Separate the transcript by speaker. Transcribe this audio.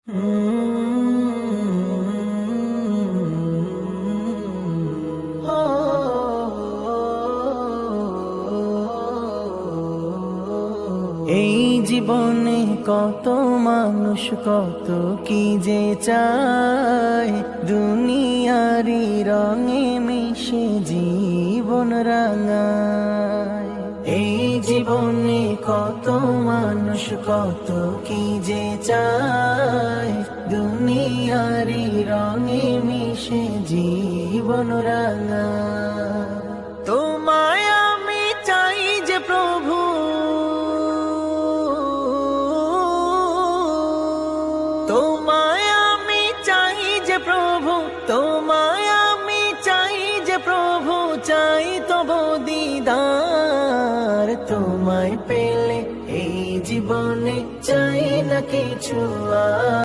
Speaker 1: এই জীবনে কত মানুষ কত কি যে চায়, দুনিয়ারি রঙে মিশে জীবন রাঙায়। এই জীবনে কত মানুষ কত কি যে চায়, দুনিয়ারি রঙে মিশে জীবন রাঙায়। তোমায় আমি চাই যে প্রভু, তোমায় আমি চাই যে প্রভু, তোমায় আমি চাই যে প্রভু, চাই তব দিদার। তোমায় পেলে এই জীবনে চাই না কিছু আর।